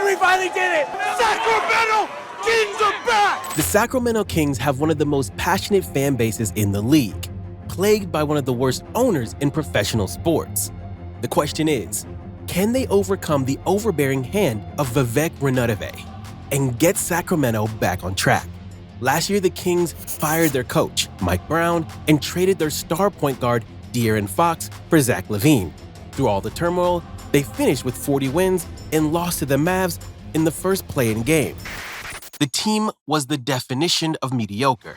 We finally did it! Sacramento Kings are back! The Sacramento Kings have one of the most passionate fan bases in the league, plagued by one of the worst owners in professional sports. The question is, can they overcome the overbearing hand of Vivek Ranadive and get Sacramento back on track? Last year, the Kings fired their coach, Mike Brown, and traded their star point guard, De'Aaron Fox, for Zach LaVine. Through all the turmoil, they finished with 40 wins and lost to the Mavs in the first play-in game. The team was the definition of mediocre.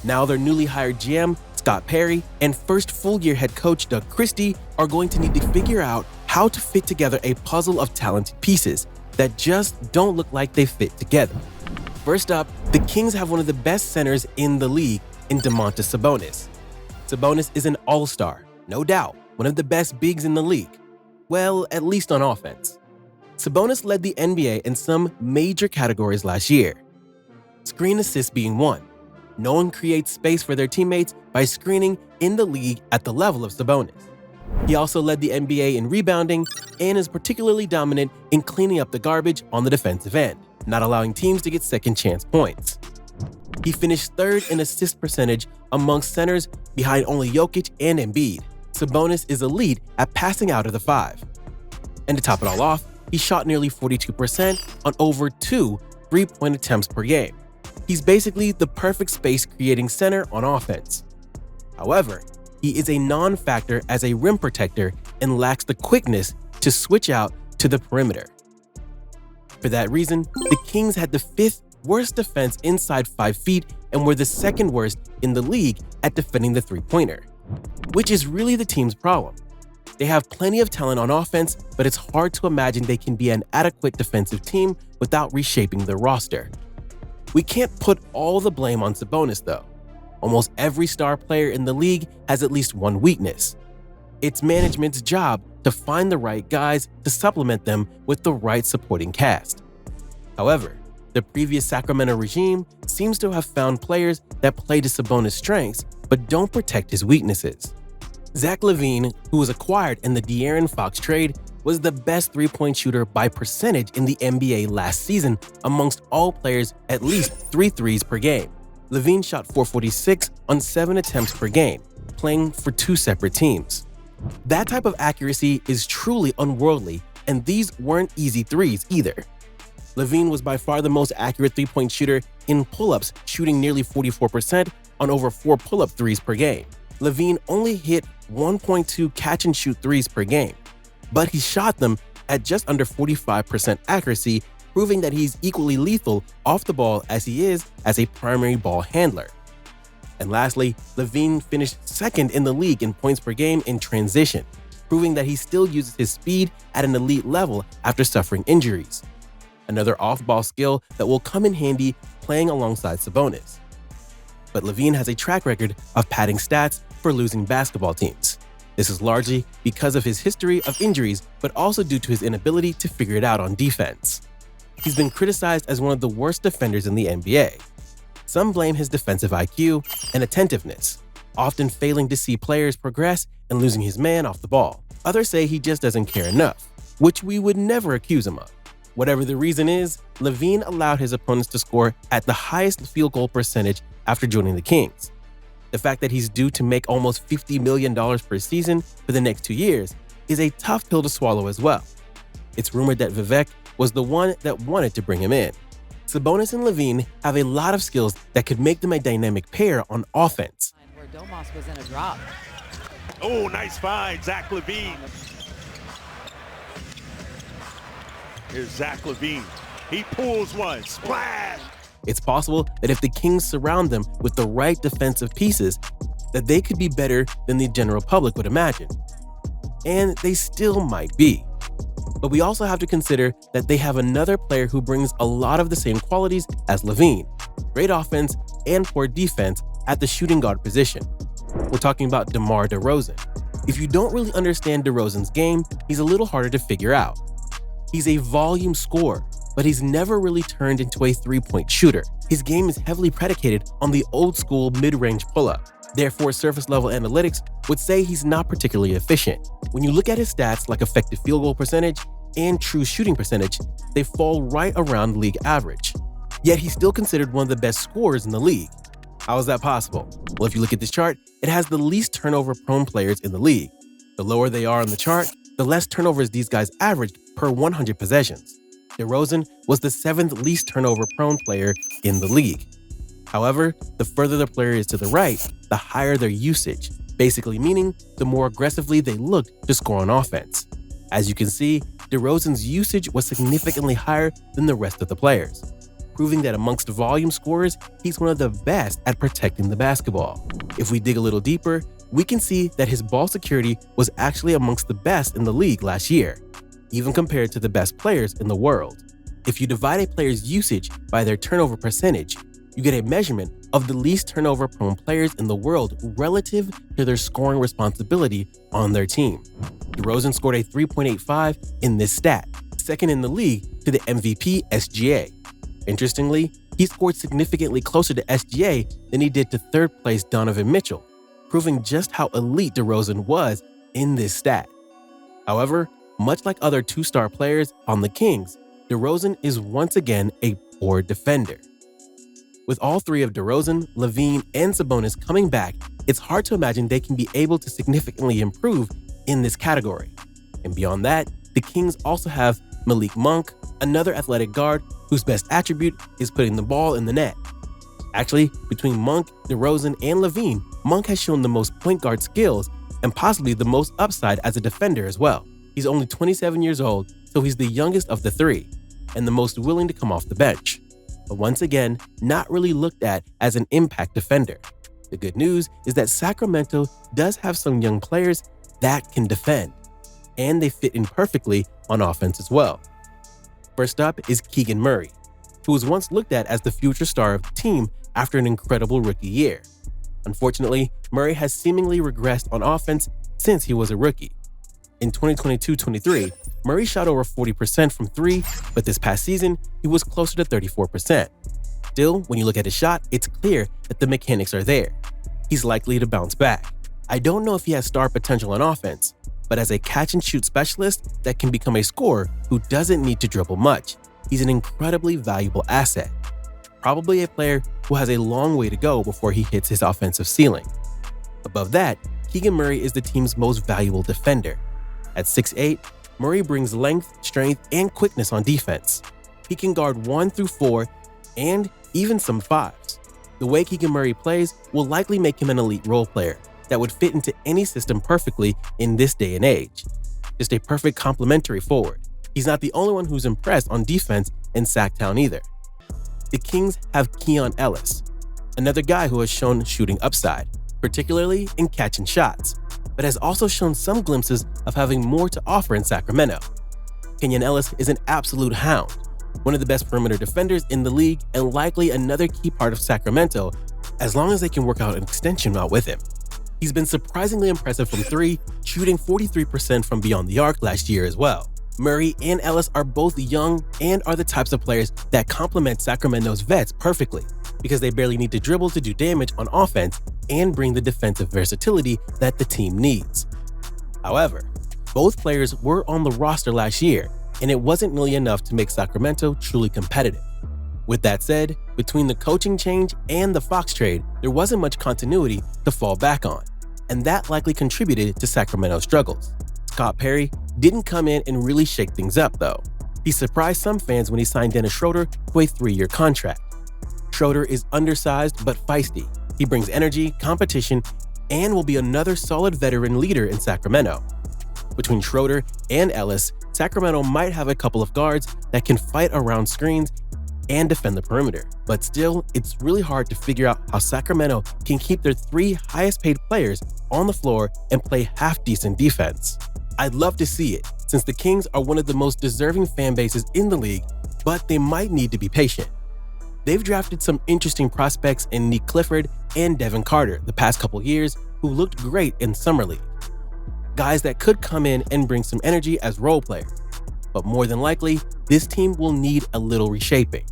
Now their newly hired GM, Scott Perry, and first full-year head coach, Doug Christie, are going to need to figure out how to fit together a puzzle of talented pieces that just don't look like they fit together. First up, the Kings have one of the best centers in the league in Domantas Sabonis. Sabonis is an all-star, no doubt, one of the best bigs in the league. Well, at least on offense. Sabonis led the NBA in some major categories last year. Screen assists being one. No one creates space for their teammates by screening in the league at the level of Sabonis. He also led the NBA in rebounding and is particularly dominant in cleaning up the garbage on the defensive end, not allowing teams to get second-chance points. He finished third in assist percentage amongst centers behind only Jokic and Embiid. Sabonis is elite at passing out of the five. And to top it all off, he shot nearly 42% on over 2 3-point attempts per game. He's basically the perfect space-creating center on offense. However, he is a non-factor as a rim protector and lacks the quickness to switch out to the perimeter. For that reason, the Kings had the 5th worst defense inside 5 feet and were the 2nd worst in the league at defending the three-pointer, which is really the team's problem. They have plenty of talent on offense, but it's hard to imagine they can be an adequate defensive team without reshaping their roster. We can't put all the blame on Sabonis, though. Almost every star player in the league has at least one weakness. It's management's job to find the right guys to supplement them with the right supporting cast. However, the previous Sacramento regime seems to have found players that play to Sabonis' strengths but don't protect his weaknesses. Zach LaVine, who was acquired in the De'Aaron Fox trade, was the best three-point shooter by percentage in the NBA last season amongst all players at least 3 threes per game. LaVine shot .446 on 7 attempts per game, playing for 2 separate teams. That type of accuracy is truly unworldly, and these weren't easy threes either. LaVine was by far the most accurate three-point shooter in pull-ups, shooting nearly 44% on over 4 pull-up threes per game. LaVine only hit 1.2 catch-and-shoot threes per game, but he shot them at just under 45% accuracy, proving that he's equally lethal off the ball as he is as a primary ball handler. And lastly, LaVine finished 2nd in the league in points per game in transition, proving that he still uses his speed at an elite level after suffering injuries. Another off-ball skill that will come in handy playing alongside Sabonis. But LaVine has a track record of padding stats for losing basketball teams. This is largely because of his history of injuries, but also due to his inability to figure it out on defense. He's been criticized as one of the worst defenders in the NBA. Some blame his defensive IQ and attentiveness, often failing to see players progress and losing his man off the ball. Others say he just doesn't care enough, which we would never accuse him of. Whatever the reason is, LaVine allowed his opponents to score at the highest field goal percentage after joining the Kings. The fact that he's due to make almost $50 million per season for the next 2 years is a tough pill to swallow as well. It's rumored that Vivek was the one that wanted to bring him in. Sabonis and LaVine have a lot of skills that could make them a dynamic pair on offense. Where Domas was in a drop. Oh, nice find, Zach LaVine. Here's Zach LaVine. He pulls one, splash! It's possible that if the Kings surround them with the right defensive pieces, that they could be better than the general public would imagine. And they still might be. But we also have to consider that they have another player who brings a lot of the same qualities as LaVine: great offense and poor defense at the shooting guard position. We're talking about DeRozan. If you don't really understand DeRozan's game, he's a little harder to figure out. He's a volume scorer, but he's never really turned into a three-point shooter. His game is heavily predicated on the old-school mid-range pull-up. Therefore, surface-level analytics would say he's not particularly efficient. When you look at his stats like effective field goal percentage, and true shooting percentage, they fall right around league average. Yet he's still considered one of the best scorers in the league. How is that possible? Well, if you look at this chart, it has the least turnover-prone players in the league. The lower they are on the chart, the less turnovers these guys averaged per 100 possessions. DeRozan was the 7th least turnover-prone player in the league. However, the further the player is to the right, the higher their usage, basically meaning the more aggressively they looked to score on offense. As you can see, DeRozan's usage was significantly higher than the rest of the players, proving that amongst volume scorers, he's one of the best at protecting the basketball. If we dig a little deeper, we can see that his ball security was actually amongst the best in the league last year, even compared to the best players in the world. If you divide a player's usage by their turnover percentage, you get a measurement of the least turnover-prone players in the world relative to their scoring responsibility on their team. DeRozan scored a 3.85 in this stat, second in the league to the MVP SGA. Interestingly, he scored significantly closer to SGA than he did to third-place Donovan Mitchell, proving just how elite DeRozan was in this stat. However, much like other two-star players on the Kings, DeRozan is once again a poor defender. With all three of DeRozan, LaVine, and Sabonis coming back, it's hard to imagine they can be able to significantly improve in this category. And beyond that, the Kings also have Malik Monk, another athletic guard whose best attribute is putting the ball in the net. Actually, between Monk, DeRozan, and LaVine, Monk has shown the most point guard skills and possibly the most upside as a defender as well. He's only 27 years old, so he's the youngest of the three, and the most willing to come off the bench. But once again, not really looked at as an impact defender. The good news is that Sacramento does have some young players that can defend, and they fit in perfectly on offense as well. First up is Keegan Murray, who was once looked at as the future star of the team after an incredible rookie year. Unfortunately, Murray has seemingly regressed on offense since he was a rookie. In 2022-23, Murray shot over 40% from three, but this past season, he was closer to 34%. Still, when you look at his shot, it's clear that the mechanics are there. He's likely to bounce back. I don't know if he has star potential on offense, but as a catch-and-shoot specialist that can become a scorer who doesn't need to dribble much, he's an incredibly valuable asset. Probably a player who has a long way to go before he hits his offensive ceiling. Above that, Keegan Murray is the team's most valuable defender. At 6'8", Murray brings length, strength, and quickness on defense. He can guard 1 through 4 and even some 5s. The way Keegan Murray plays will likely make him an elite role player that would fit into any system perfectly in this day and age. Just a perfect complementary forward. He's not the only one who's impressed on defense in Sacktown either. The Kings have Keon Ellis, another guy who has shown shooting upside, particularly in catching shots, but has also shown some glimpses of having more to offer in Sacramento. Keon Ellis is an absolute hound, one of the best perimeter defenders in the league and likely another key part of Sacramento as long as they can work out an extension route with him. He's been surprisingly impressive from three, shooting 43% from beyond the arc last year as well. Murray and Ellis are both young and are the types of players that complement Sacramento's vets perfectly because they barely need to dribble to do damage on offense and bring the defensive versatility that the team needs. However, both players were on the roster last year, and it wasn't nearly enough to make Sacramento truly competitive. With that said, between the coaching change and the Fox trade, there wasn't much continuity to fall back on, and that likely contributed to Sacramento's struggles. Scott Perry didn't come in and really shake things up though. He surprised some fans when he signed Dennis Schroeder to a 3-year contract. Schroeder is undersized but feisty. He brings energy, competition, and will be another solid veteran leader in Sacramento. Between Schroeder and Ellis, Sacramento might have a couple of guards that can fight around screens and defend the perimeter. But still, it's really hard to figure out how Sacramento can keep their 3 highest paid players on the floor and play half-decent defense. I'd love to see it, since the Kings are one of the most deserving fan bases in the league, but they might need to be patient. They've drafted some interesting prospects in Nick Clifford and Devin Carter the past couple years who looked great in Summer League. Guys that could come in and bring some energy as role players. But more than likely, this team will need a little reshaping.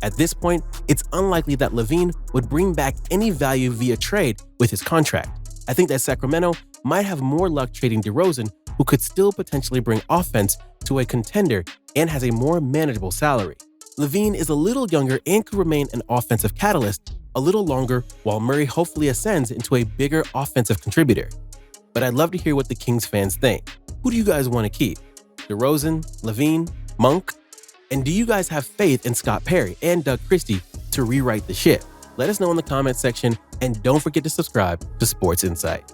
At this point, it's unlikely that LaVine would bring back any value via trade with his contract. I think that Sacramento might have more luck trading DeRozan, who could still potentially bring offense to a contender and has a more manageable salary. LaVine is a little younger and could remain an offensive catalyst a little longer while Murray hopefully ascends into a bigger offensive contributor. But I'd love to hear what the Kings fans think. Who do you guys want to keep? DeRozan, LaVine, Monk? And do you guys have faith in Scott Perry and Doug Christie to rewrite the ship? Let us know in the comments section, and don't forget to subscribe to Sports Insight.